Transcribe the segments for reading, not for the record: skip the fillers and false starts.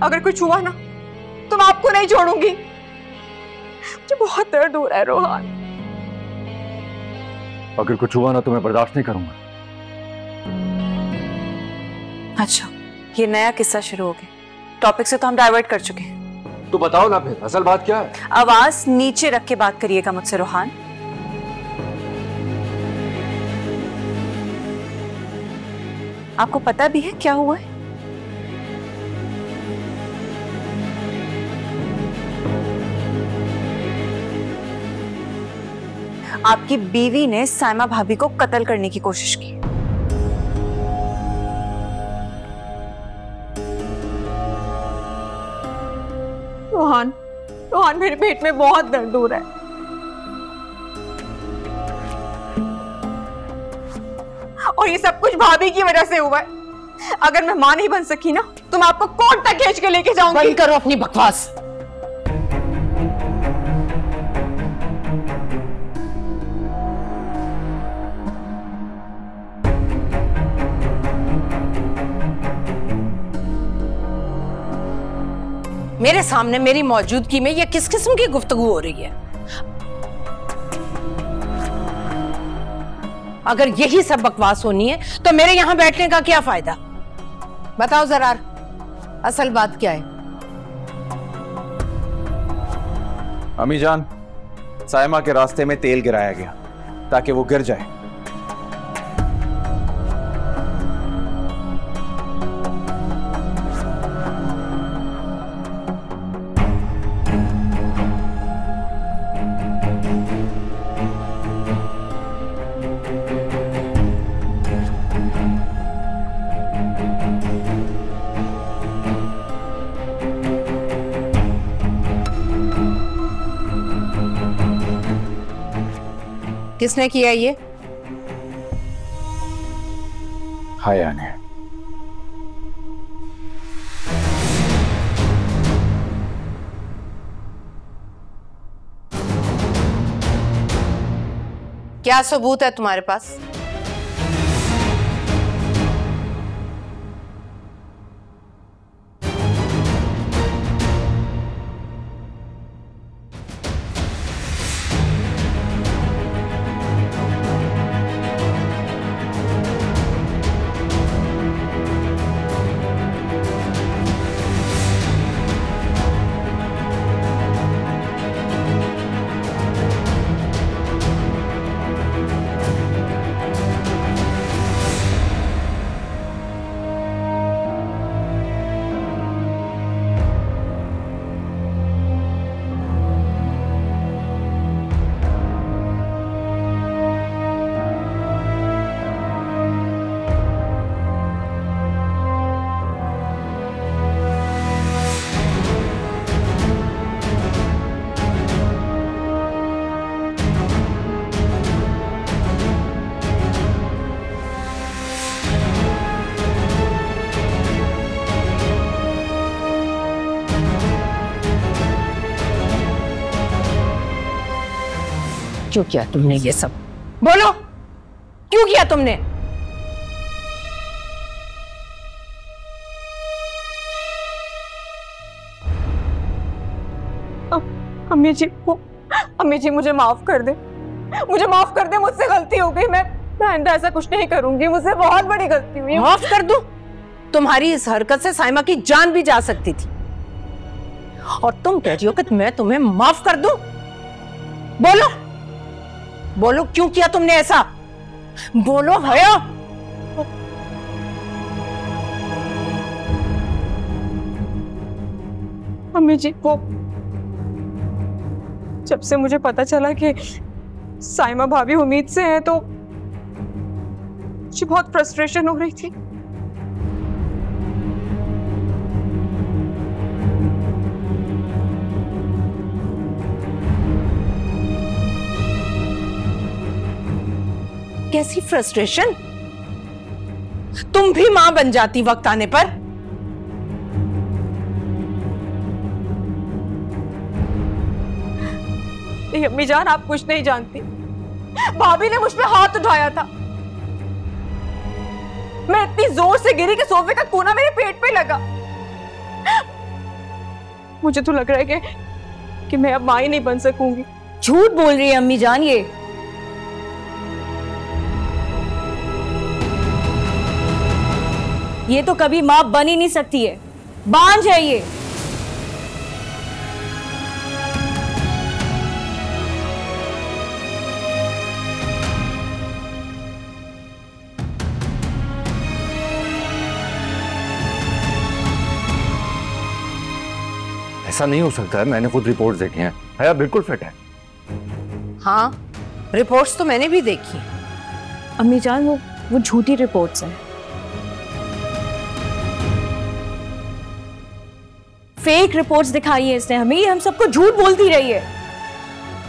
अगर कुछ हुआ ना तो मैं आपको नहीं छोड़ूंगी। मुझे बहुत दर्द हो रहा है रोहान। अगर कुछ हुआ ना तो मैं बर्दाश्त नहीं करूंगा। अच्छा, ये नया किस्सा शुरू हो गया। टॉपिक से तो हम डाइवर्ट कर चुके हैं। तो बताओ ना फिर असल बात क्या है? आवाज नीचे रख के बात करिएगा मुझसे रोहान। आपको पता भी है क्या हुआ है? आपकी बीवी ने साइमा भाभी को कत्ल करने की कोशिश की। रोहान, रोहान मेरे पेट में बहुत दर्द हो रहा है। और ये सब कुछ भाभी की वजह से हुआ है। अगर मैं मां नहीं बन सकी ना तो मैं आपको कोर्ट तक खींच के लेके जाऊंगी। बंद करो अपनी बकवास। मेरे सामने मेरी मौजूदगी में ये किस किस्म की गुफ्तगू हो रही है? अगर यही सब बकवास होनी है तो मेरे यहां बैठने का क्या फायदा? बताओ जरा, असल बात क्या है? अम्मी जान, साइमा के रास्ते में तेल गिराया गया ताकि वो गिर जाए। किसने किया ये? हाया ने। क्या सबूत है तुम्हारे पास? क्यों किया तुमने ये सब? बोलो, क्यों किया तुमने? अम्मी जी मुझे माफ कर दे। मुझे माफ कर दे, मुझसे गलती हो गई। मैं आइंदा ऐसा कुछ नहीं करूंगी। मुझसे बहुत बड़ी गलती हुई। माफ कर दूं? तुम्हारी इस हरकत से साइमा की जान भी जा सकती थी और तुम कहती हो कि मैं तुम्हें माफ कर दूं? बोलो, बोलो क्यों किया तुमने ऐसा? बोलो हया। अम्मी जी, वो जब से मुझे पता चला कि साइमा भाभी उम्मीद से हैं तो मुझे बहुत फ्रस्ट्रेशन हो रही थी। कैसी फ्रस्ट्रेशन? तुम भी मां बन जाती वक्त आने पर। नहीं अम्मी जान, आप कुछ नहीं जानती। भाभी ने मुझ पे हाथ उठाया था। मैं इतनी जोर से गिरी कि सोफे का कोना मेरे पेट पे लगा। मुझे तो लग रहा है कि मैं अब माँ ही नहीं बन सकूंगी। झूठ बोल रही है अम्मी जान, ये तो कभी माँ बन ही नहीं सकती है, बांझ है ये। ऐसा नहीं हो सकता है, मैंने खुद रिपोर्ट देखी हैं, हया बिल्कुल फिट है। हाँ, रिपोर्ट्स तो मैंने भी देखी। अम्मी जान वो झूठी रिपोर्ट्स हैं, फेक रिपोर्ट्स दिखाई है इसने हमें, ये हम सबको झूठ बोलती रही है।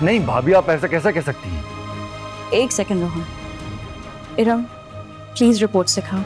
नहीं भाभी, आप ऐसा कैसा कह सकती हैं? एक second Rohan, Iram please reports दिखाओ।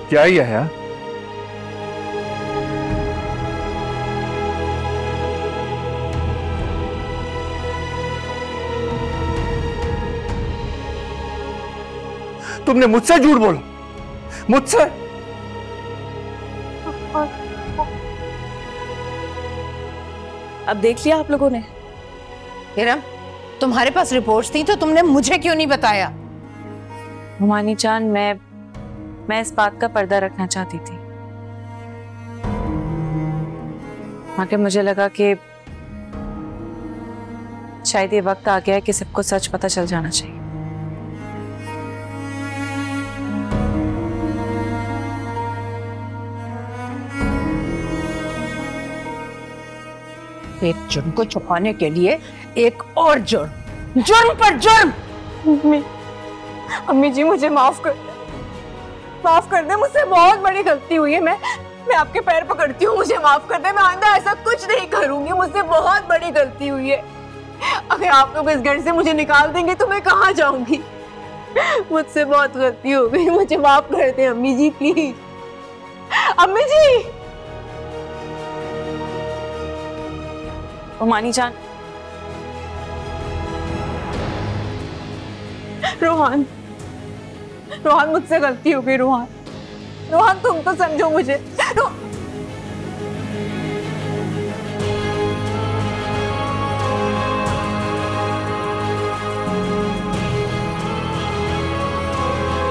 क्या ही है? तुमने मुझसे झूठ बोला, मुझसे? अब देख लिया आप लोगों ने। इरम, तुम्हारे पास रिपोर्ट्स थी तो तुमने मुझे क्यों नहीं बताया? हुमानी जान, मैं इस बात का पर्दा रखना चाहती थी, मगर मुझे लगा कि शायद ये वक्त आ गया है कि सबको सच पता चल जाना चाहिए। एक जुर्म को छुपाने के लिए एक और जुर्म, जुर्म पर जुर्म। अम्मी जी मुझे माफ कर दे, मुझसे बहुत बड़ी गलती हुई है। मैं आपके पैर पकड़ती हूँ, मुझे माफ कर दे। मैं आइंदा ऐसा कुछ नहीं करूंगी, मुझसे बहुत बड़ी गलती हुई है। अगर आप लोग इस घर से मुझे निकाल देंगे तो मैं कहाँ जाऊंगी? मुझसे बहुत गलती हो गई, मुझे माफ कर दे अम्मी जी, प्लीज। अम्मी जी। हुमानी जान, रोहन मुझसे गलती हो गई। रोहन तुम तो समझो मुझे।